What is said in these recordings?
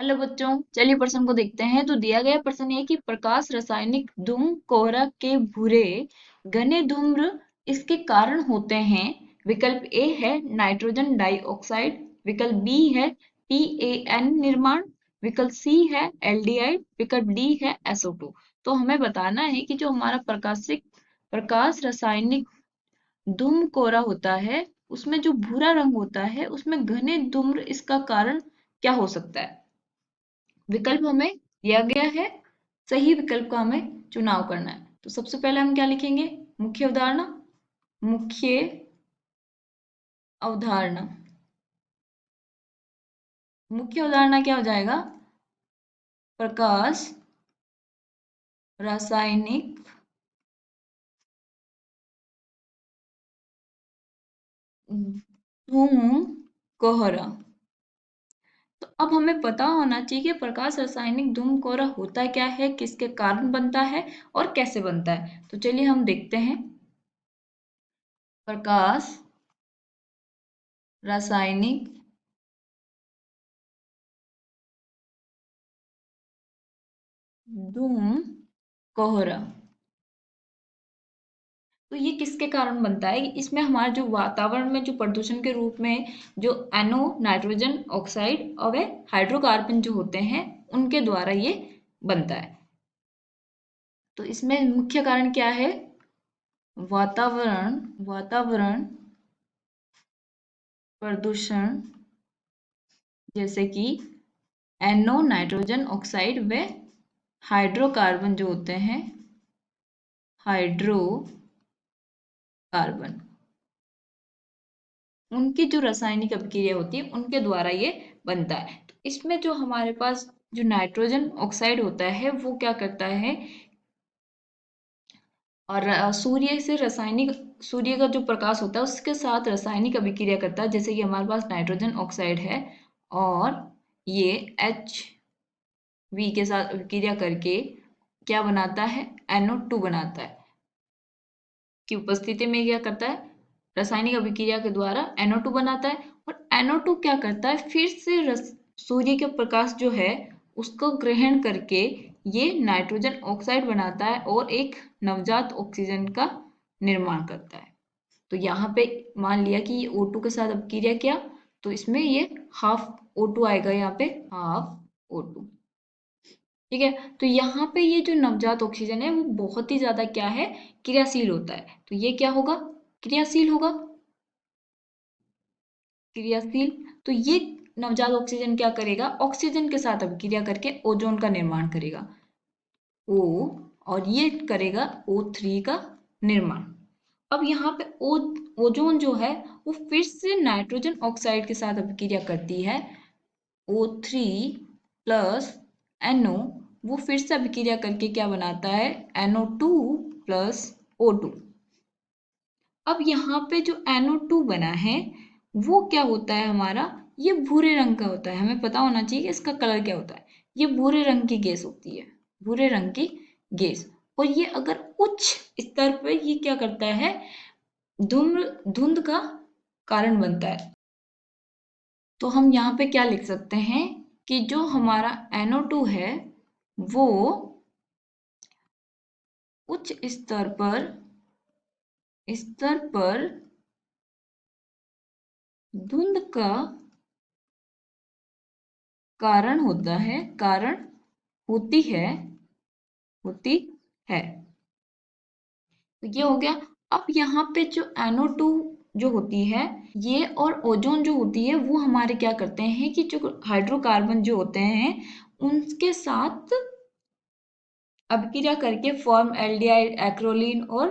Hello बच्चों, चलिए प्रश्न को देखते हैं। तो दिया गया प्रश्न है कि प्रकाश रासायनिक धूम कोहरा के भूरे घने धूम्र इसके कारण होते हैं। विकल्प ए है नाइट्रोजन डाइऑक्साइड, विकल्प बी है PAN निर्माण, विकल्प सी है एल्डिहाइड, विकल्प डी है SO2। तो हमें बताना है कि जो हमारा प्रकाश रासायनिक धूम कोहरा होता है उसमें जो भूरा रंग होता है उसमें घने धूम्र इसका कारण क्या हो सकता है। विकल्प हमें दिया गया है, सही विकल्प का हमें चुनाव करना है। तो सबसे पहले हम क्या लिखेंगे, मुख्य अवधारणा। मुख्य अवधारणा मुख्य अवधारणा क्या हो जाएगा, प्रकाश रासायनिक धूम कोहरा। तो अब हमें पता होना चाहिए कि प्रकाश रासायनिक धूम कोहरा होता क्या है, किसके कारण बनता है और कैसे बनता है। तो चलिए हम देखते हैं। प्रकाश रासायनिक धूम कोहरा तो ये किसके कारण बनता है, इसमें हमारे जो वातावरण में जो प्रदूषण के रूप में जो NO नाइट्रोजन ऑक्साइड और वे हाइड्रोकार्बन जो होते हैं उनके द्वारा ये बनता है। तो इसमें मुख्य कारण क्या है, वातावरण प्रदूषण, जैसे कि NO नाइट्रोजन ऑक्साइड व हाइड्रोकार्बन जो होते हैं, हाइड्रोकार्बन, उनकी जो रासायनिक अभिक्रिया होती है उनके द्वारा ये बनता है। तो इसमें जो हमारे पास जो नाइट्रोजन ऑक्साइड होता है वो क्या करता है, और सूर्य का जो प्रकाश होता है उसके साथ रासायनिक अभिक्रिया करता है। जैसे कि हमारे पास नाइट्रोजन ऑक्साइड है और ये HV के साथ अभिक्रिया करके क्या बनाता है, NO2 बनाता है। की उपस्थिति में क्या करता है, रासायनिक अभिक्रिया के द्वारा NO2 बनाता है। और NO2 क्या करता है, फिर से सूर्य के प्रकाश जो है उसको ग्रहण करके ये नाइट्रोजन ऑक्साइड बनाता है और एक नवजात ऑक्सीजन का निर्माण करता है। तो यहाँ पे मान लिया कि ये O2 के साथ अभिक्रिया किया तो इसमें ये हाफ O2 आएगा, यहाँ पे हाफ O2। ठीक है, तो यहाँ पे ये जो नवजात ऑक्सीजन है वो बहुत ही ज्यादा क्या है, क्रियाशील होता है। तो ये क्या होगा, क्रियाशील होगा, क्रियाशील। तो ये नवजात ऑक्सीजन क्या करेगा, ऑक्सीजन के साथ अभिक्रिया करके ओजोन का निर्माण करेगा, O, और ये करेगा O3 का निर्माण। अब यहाँ पे ओजोन जो है वो फिर से नाइट्रोजन ऑक्साइड के साथ अभिक्रिया करती है, O3 प्लस NO, वो फिर से अभिक्रिया करके क्या बनाता है, NO2 प्लस O2। अब यहाँ पे जो NO2 बना है वो क्या होता है हमारा, ये भूरे रंग का होता है। हमें पता होना चाहिए कि इसका कलर क्या होता है। ये भूरे रंग की गैस होती है, भूरे रंग की गैस। और ये अगर उच्च स्तर पर ये क्या करता है, धुंध का कारण बनता है। तो हम यहाँ पे क्या लिख सकते हैं कि जो हमारा NO2 है वो उच्च स्तर पर धुंध का कारण होता है, कारण होती है। तो ये हो गया। अब यहाँ पे जो NO2 जो होती है ये और ओजोन जो होती है वो हमारे क्या करते हैं कि जो हाइड्रोकार्बन जो होते हैं उनके साथ अभिक्रिया करके फॉर्म एल्डिहाइड, एक्रोलीन और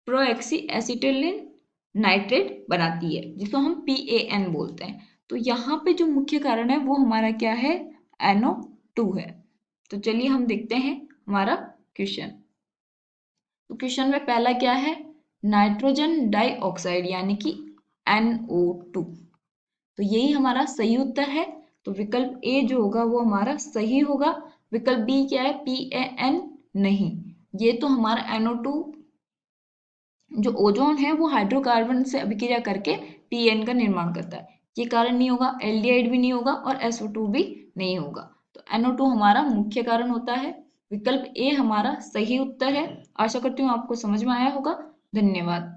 प्रोएक्सी एसिटिलीन नाइट्रेट बनाती है, जिसको हम PAN बोलते हैं। तो यहाँ पे जो मुख्य कारण है वो हमारा क्या है, NO2 है। तो चलिए हम देखते हैं हमारा क्वेश्चन। तो क्वेश्चन में पहला क्या है, नाइट्रोजन डाइऑक्साइड यानी कि NO2। तो यही हमारा सही उत्तर है। तो विकल्प ए जो होगा वो हमारा सही होगा। विकल्प बी क्या है, PAN नहीं, ये तो हमारा NO2 जो ओजोन है वो हाइड्रोकार्बन से अभिक्रिया करके PN का निर्माण करता है। ये कारण नहीं होगा, एल्डिहाइड भी नहीं होगा और SO2 भी नहीं होगा। तो NO2 हमारा मुख्य कारण होता है। विकल्प ए हमारा सही उत्तर है। आशा करती हूँ आपको समझ में आया होगा। धन्यवाद।